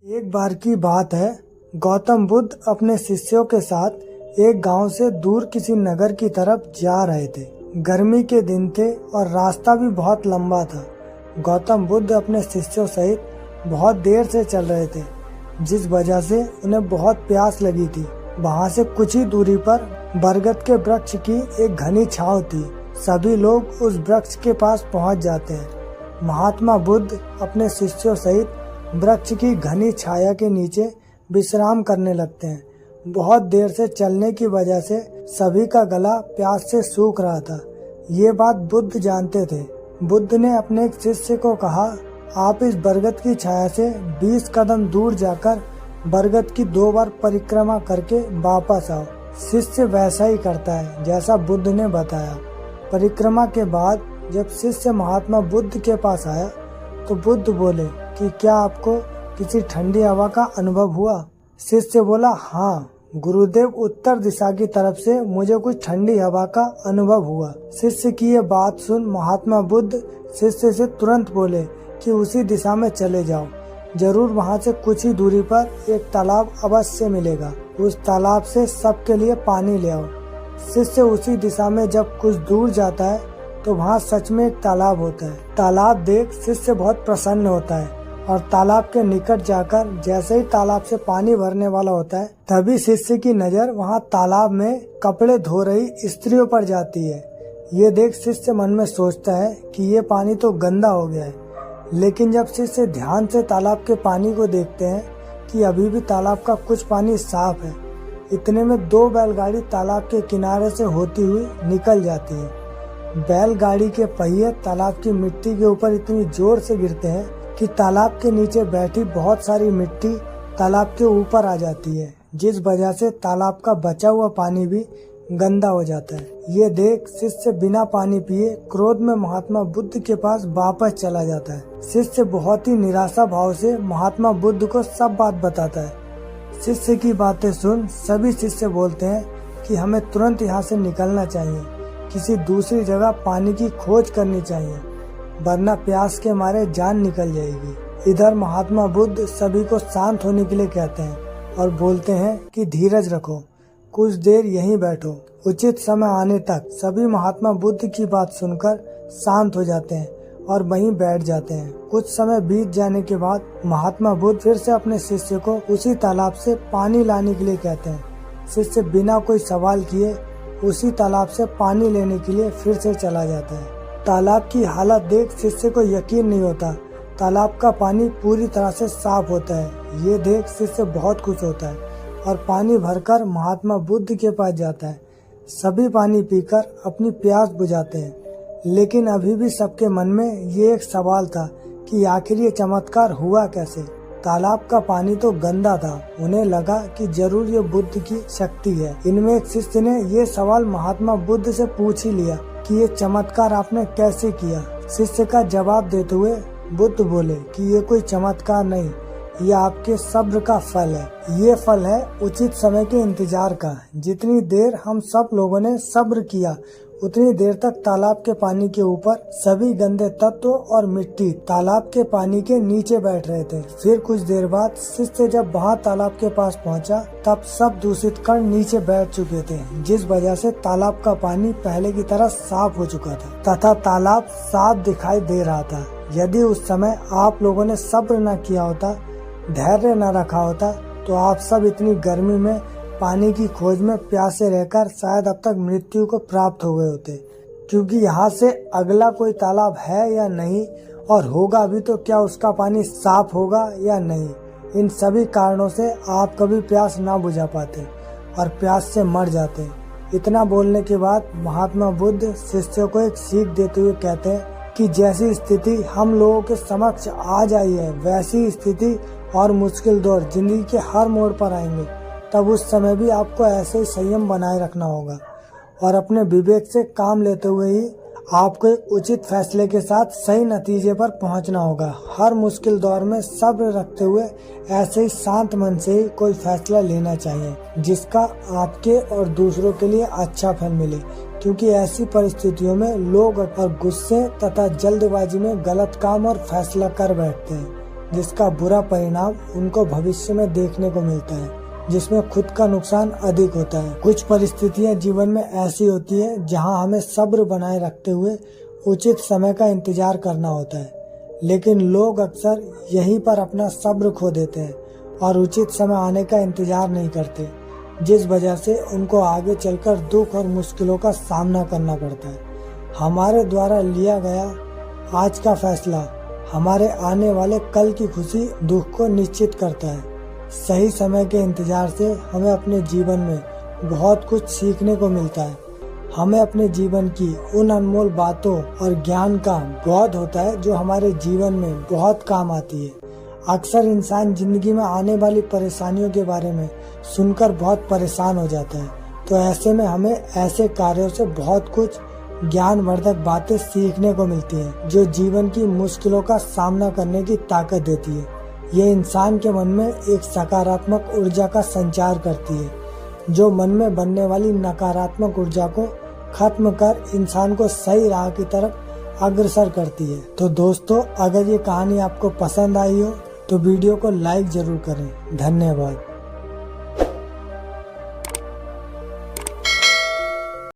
एक बार की बात है, गौतम बुद्ध अपने शिष्यों के साथ एक गांव से दूर किसी नगर की तरफ जा रहे थे। गर्मी के दिन थे और रास्ता भी बहुत लंबा था। गौतम बुद्ध अपने शिष्यों सहित बहुत देर से चल रहे थे, जिस वजह से उन्हें बहुत प्यास लगी थी। वहां से कुछ ही दूरी पर बरगद के वृक्ष की एक घनी छांव थी। सभी लोग उस वृक्ष के पास पहुंच जाते हैं। महात्मा बुद्ध अपने शिष्यों सहित वृक्ष की घनी छाया के नीचे विश्राम करने लगते हैं। बहुत देर से चलने की वजह से सभी का गला प्यास से सूख रहा था। ये बात बुद्ध जानते थे। बुद्ध ने अपने एक शिष्य को कहा, आप इस बरगद की छाया से 20 कदम दूर जाकर बरगद की 2 बार परिक्रमा करके वापस आओ। शिष्य वैसा ही करता है जैसा बुद्ध ने बताया। परिक्रमा के बाद जब शिष्य महात्मा बुद्ध के पास आया तो बुद्ध बोले कि क्या आपको किसी ठंडी हवा का अनुभव हुआ? शिष्य बोला, हाँ गुरुदेव, उत्तर दिशा की तरफ से मुझे कुछ ठंडी हवा का अनुभव हुआ। शिष्य की ये बात सुन महात्मा बुद्ध शिष्य से तुरंत बोले कि उसी दिशा में चले जाओ, जरूर वहाँ से कुछ ही दूरी पर एक तालाब अवश्य मिलेगा। उस तालाब से सबके लिए पानी ले आओ। शिष्य उसी दिशा में जब कुछ दूर जाता है तो वहाँ सच में एक तालाब होता है। तालाब देख शिष्य बहुत प्रसन्न होता है और तालाब के निकट जाकर जैसे ही तालाब से पानी भरने वाला होता है, तभी शिष्य की नजर वहाँ तालाब में कपड़े धो रही स्त्रियों पर जाती है। ये देख शिष्य मन में सोचता है कि ये पानी तो गंदा हो गया है। लेकिन जब शिष्य ध्यान से तालाब के पानी को देखते हैं कि अभी भी तालाब का कुछ पानी साफ है, इतने में 2 बैलगाड़ी तालाब के किनारे से होती हुई निकल जाती है। बैलगाड़ी के पहिए तालाब की मिट्टी के ऊपर इतनी जोर से गिरते हैं कि तालाब के नीचे बैठी बहुत सारी मिट्टी तालाब के ऊपर आ जाती है, जिस वजह से तालाब का बचा हुआ पानी भी गंदा हो जाता है। ये देख शिष्य बिना पानी पिए क्रोध में महात्मा बुद्ध के पास वापस चला जाता है। शिष्य बहुत ही निराशा भाव से महात्मा बुद्ध को सब बात बताता है। शिष्य की बातें सुन सभी शिष्य बोलते हैं कि हमें तुरंत यहाँ से निकलना चाहिए, किसी दूसरी जगह पानी की खोज करनी चाहिए, वरना प्यास के मारे जान निकल जाएगी। इधर महात्मा बुद्ध सभी को शांत होने के लिए कहते हैं और बोलते हैं कि धीरज रखो, कुछ देर यहीं बैठो। उचित समय आने तक सभी महात्मा बुद्ध की बात सुनकर शांत हो जाते हैं और वहीं बैठ जाते हैं। कुछ समय बीत जाने के बाद महात्मा बुद्ध फिर से अपने शिष्य को उसी तालाब से पानी लाने के लिए कहते हैं। शिष्य बिना कोई सवाल किए उसी तालाब से पानी लेने के लिए फिर से चला जाता है। तालाब की हालत देख शिष्य को यकीन नहीं होता। तालाब का पानी पूरी तरह से साफ होता है। ये देख शिष्य बहुत खुश होता है और पानी भरकर महात्मा बुद्ध के पास जाता है। सभी पानी पीकर अपनी प्यास बुझाते हैं, लेकिन अभी भी सबके मन में ये एक सवाल था कि आखिर ये चमत्कार हुआ कैसे। तालाब का पानी तो गंदा था। उन्हें लगा कि जरूर ये बुद्ध की शक्ति है। इनमें एक शिष्य ने ये सवाल महात्मा बुद्ध से पूछ ही लिया कि ये चमत्कार आपने कैसे किया। शिष्य का जवाब देते हुए बुद्ध बोले कि ये कोई चमत्कार नहीं, ये आपके सब्र का फल है। ये फल है उचित समय के इंतजार का। जितनी देर हम सब लोगों ने सब्र किया, उतनी देर तक तालाब के पानी के ऊपर सभी गंदे तत्व और मिट्टी तालाब के पानी के नीचे बैठ रहे थे। फिर कुछ देर बाद शिष्य जब वहाँ तालाब के पास पहुँचा, तब सब दूषित कण नीचे बैठ चुके थे, जिस वजह से तालाब का पानी पहले की तरह साफ हो चुका था तथा तालाब साफ दिखाई दे रहा था। यदि उस समय आप लोगों ने सब्र न किया होता, धैर्य न रखा होता, तो आप सब इतनी गर्मी में पानी की खोज में प्यासे रहकर शायद अब तक मृत्यु को प्राप्त हो गए होते। क्योंकि यहाँ से अगला कोई तालाब है या नहीं, और होगा भी तो क्या उसका पानी साफ होगा या नहीं। इन सभी कारणों से आप कभी प्यास ना बुझा पाते और प्यास से मर जाते। इतना बोलने के बाद महात्मा बुद्ध शिष्यों को एक सीख देते हुए कहते हैं कि जैसी स्थिति हम लोगों के समक्ष आ जाई है, वैसी स्थिति और मुश्किल दौर जिंदगी के हर मोड़ पर आएंगे। तब उस समय भी आपको ऐसे ही संयम बनाए रखना होगा और अपने विवेक से काम लेते हुए ही आपको एक उचित फैसले के साथ सही नतीजे पर पहुंचना होगा। हर मुश्किल दौर में सब्र रखते हुए ऐसे ही शांत मन से ही कोई फैसला लेना चाहिए, जिसका आपके और दूसरों के लिए अच्छा फल मिले। क्योंकि ऐसी परिस्थितियों में लोग और गुस्से तथा जल्दबाजी में गलत काम और फैसला कर बैठते हैं, जिसका बुरा परिणाम उनको भविष्य में देखने को मिलता है, जिसमें खुद का नुकसान अधिक होता है। कुछ परिस्थितियां जीवन में ऐसी होती है जहां हमें सब्र बनाए रखते हुए उचित समय का इंतजार करना होता है, लेकिन लोग अक्सर यहीं पर अपना सब्र खो देते हैं और उचित समय आने का इंतजार नहीं करते, जिस वजह से उनको आगे चलकर दुख और मुश्किलों का सामना करना पड़ता है। हमारे द्वारा लिया गया आज का फैसला हमारे आने वाले कल की खुशी दुख को निश्चित करता है। सही समय के इंतजार से हमें अपने जीवन में बहुत कुछ सीखने को मिलता है। हमें अपने जीवन की उन अनमोल बातों और ज्ञान का बोध होता है जो हमारे जीवन में बहुत काम आती है। अक्सर इंसान जिंदगी में आने वाली परेशानियों के बारे में सुनकर बहुत परेशान हो जाता है, तो ऐसे में हमें ऐसे कार्यों से बहुत कुछ ज्ञानवर्धक बातें सीखने को मिलती हैं जो जीवन की मुश्किलों का सामना करने की ताकत देती है। ये इंसान के मन में एक सकारात्मक ऊर्जा का संचार करती है, जो मन में बनने वाली नकारात्मक ऊर्जा को खत्म कर इंसान को सही राह की तरफ अग्रसर करती है। तो दोस्तों, अगर ये कहानी आपको पसंद आई हो तो वीडियो को लाइक जरूर करें। धन्यवाद।